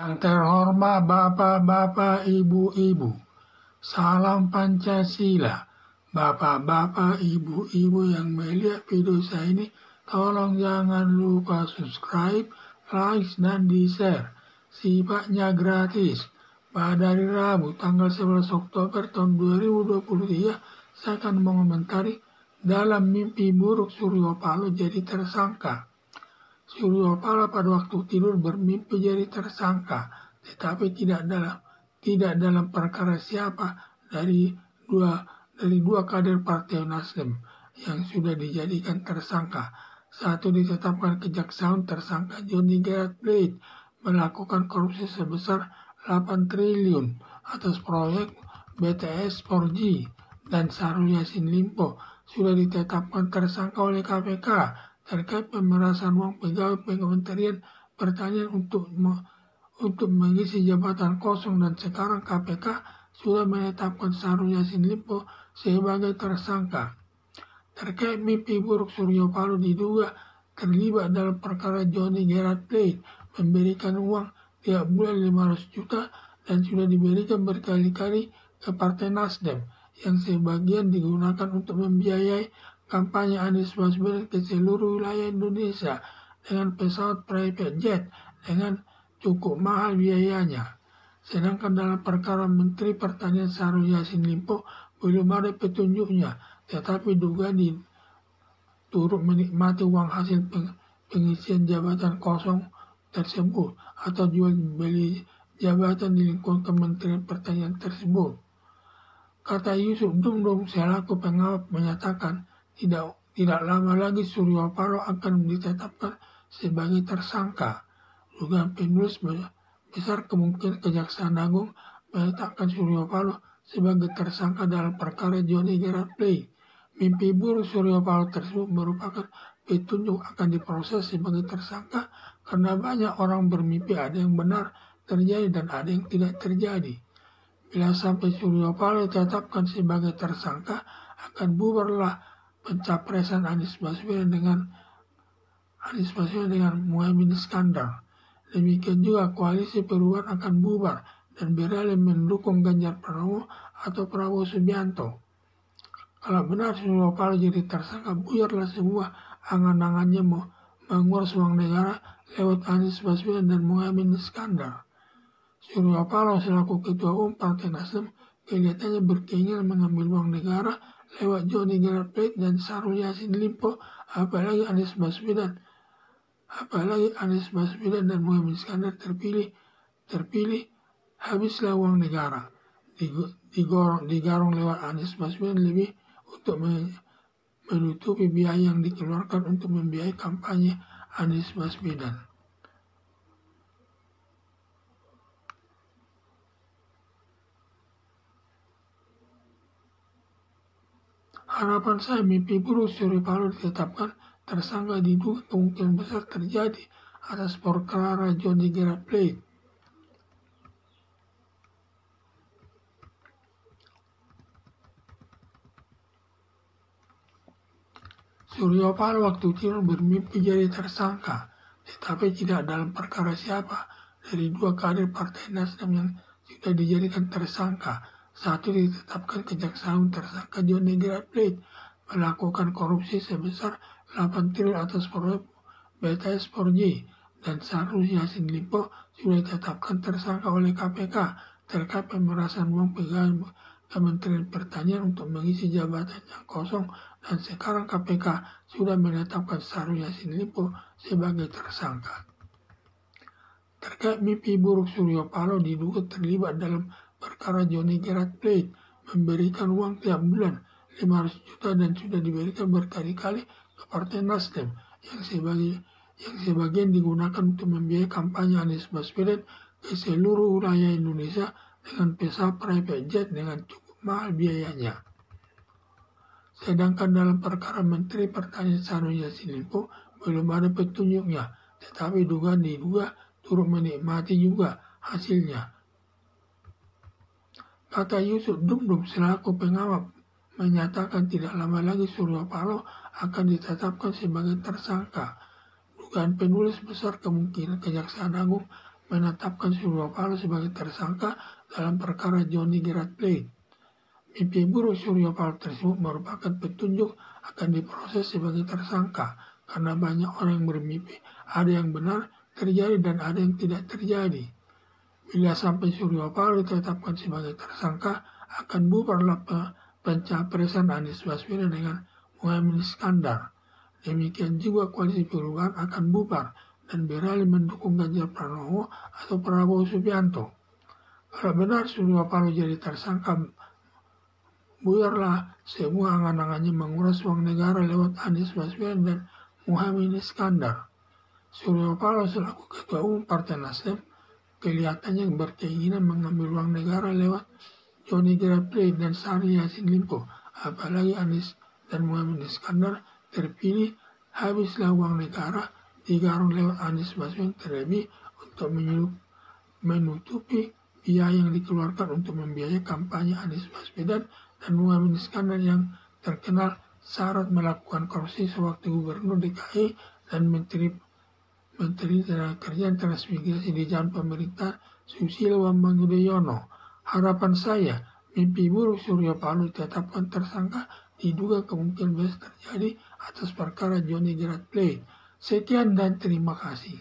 Yang terhormat Bapak-Bapak, Ibu-Ibu, salam Pancasila. Bapak-bapak, ibu-ibu yang melihat video saya ini, tolong jangan lupa subscribe, like, dan di-share. Sifatnya gratis. Pada hari Rabu, tanggal 11 Oktober tahun 2023, saya akan mengomentari dalam mimpi buruk Suryo Paloh jadi tersangka. Suryo Paloh pada waktu tidur bermimpi jadi tersangka, tetapi tidak dalam perkara siapa dari dua kader Partai Nasdem yang sudah dijadikan tersangka. Satu ditetapkan kejaksaan tersangka Johnny Gerard Plate melakukan korupsi sebesar 8 triliun atas proyek BTS 4G, dan Syahrul Yassin Limpo sudah ditetapkan tersangka oleh KPK terkait pemerasan uang pegawai Kementerian Pertanian untuk mengisi jabatan kosong, dan sekarang KPK sudah menetapkan Syahrul Yassin Limpo sebagai tersangka. Terkait mimpi buruk Suryo Paloh diduga terlibat dalam perkara Johnny Gerard Plate memberikan uang tiap bulan 500 juta dan sudah diberikan berkali-kali ke Partai Nasdem yang sebagian digunakan untuk membiayai kampanye Anies Baswedan ke seluruh wilayah Indonesia dengan pesawat private jet dengan cukup mahal biayanya. Sedangkan dalam perkara Menteri Pertanian Syahrul Yassin Limpo belum ada petunjuknya, tetapi dugaan turut menikmati uang hasil pengisian jabatan kosong tersebut atau jual beli jabatan di lingkungan Kementerian Pertanian tersebut. Kata Yusuf Dumdum selaku pengawal menyatakan tidak lama lagi Suryo Paloh akan ditetapkan sebagai tersangka. Dugaan penulis besar kemungkinan Kejaksaan Agung menetapkan Suryo Paloh sebagai tersangka dalam perkara Johnny Gerard Plate. Mimpi buruk Suryo Paloh tersebut merupakan petunjuk akan diproses sebagai tersangka karena banyak orang bermimpi ada yang benar terjadi dan ada yang tidak terjadi. Bila sampai Suryo Paloh ditetapkan sebagai tersangka, akan bubarlah pencapresan Anies Baswedan dengan Muhaimin Iskandar. Demikian juga koalisi perubahan akan bubar dan beralih mendukung Ganjar Pranowo atau Prabowo Subianto. Kalau benar Suryo Paloh jadi tersangka, buyarlah semua angan-angannya menguras uang negara lewat Anies Baswedan dan Muhaimin Iskandar. Suryo Paloh selaku Ketua Umum Partai Nasdem kelihatannya berkeinginan mengambil uang negara lewat Johnny Gerard Plate dan Syahrul Yassin Limpo, apalagi Anies Baswedan dan Muhaimin Iskandar terpilih, habislah uang negara digarong lewat Anies Baswedan lebih untuk menutupi biaya yang dikeluarkan untuk membiayai kampanye Anies Baswedan. Harapan saya mimpi buruk Suryo Paloh ditetapkan tersangka diduga kemungkinan besar terjadi atas perkara Johnny Gerard Plate. Suryo Paloh waktu tidur bermimpi jadi tersangka, tetapi tidak dalam perkara siapa dari dua kader Partai Nasdem yang sudah dijadikan tersangka. Satu ditetapkan Kejaksaan tersangka Johnny Gerard Plate melakukan korupsi sebesar 8 triliun atas proyek BTS 4G, dan Syahrul Yassin Limpo sudah ditetapkan tersangka oleh KPK terkait pemerasan uang pegawai Kementerian Pertanian untuk mengisi jabatan yang kosong, dan sekarang KPK sudah menetapkan Syahrul Yassin Limpo sebagai tersangka. Terkait mimpi buruk Suryo Paloh diduga terlibat dalam perkara Johnny Gerard Plate memberikan uang tiap bulan 500 juta dan sudah diberikan berkali-kali ke Partai Nasdem yang sebagian digunakan untuk membiayai kampanye Anies Baswedan ke seluruh wilayah Indonesia dengan pesawat private jet dengan cukup mahal biayanya. Sedangkan dalam perkara Menteri Pertanian Syahrul Yassin Limpo belum ada petunjuknya, tetapi dugaan turut menikmati juga hasilnya. Kata Yusuf Dumdum selaku pengawal menyatakan tidak lama lagi Suryo Paloh akan ditetapkan sebagai tersangka. Dugaan penulis besar kemungkinan Kejaksaan Agung menetapkan Surya Paloh sebagai tersangka dalam perkara Johnny Gerard Plate. Mimpi buruk Surya Paloh tersebut merupakan petunjuk akan diproses sebagai tersangka karena banyak orang yang bermimpi ada yang benar terjadi dan ada yang tidak terjadi. Bila sampai Surya Paloh ditetapkan sebagai tersangka, akan bubarlah pencapresan Anies Baswedan dengan Muhaimin Iskandar. Demikian juga koalisi perubahan akan bubar dan beralih mendukung Ganjar Pranowo atau Prabowo Subianto. Kalau benar Surya Paloh jadi tersangka, buyarlah semua angan-angannya menguras uang negara lewat Anies Baswedan dan Muhaimin Iskandar. Surya Paloh selaku Ketua Umum Partai Nasdem kelihatannya berkeinginan mengambil uang negara lewat Johnny Gerard Plate dan Syahrul Yassin Limpo. Apalagi Anies dan Muhaimin Iskandar terpilih, habislah uang negara digarung lewat Anies Baswedan, terlebih untuk menutupi biaya yang dikeluarkan untuk membiayai kampanye Anies Baswedan dan Muhaimin Iskandar yang terkenal syarat melakukan korupsi sewaktu Gubernur DKI dan Menteri Tenaga Transmigrasi di zaman pemerintah Susilo Bambang Yudhoyono. Harapan saya, mimpi buruk Surya Paloh ditetapkan tersangka diduga kemungkinan besar terjadi atas perkara Johnny Gerard Plate. Sekian dan terima kasih.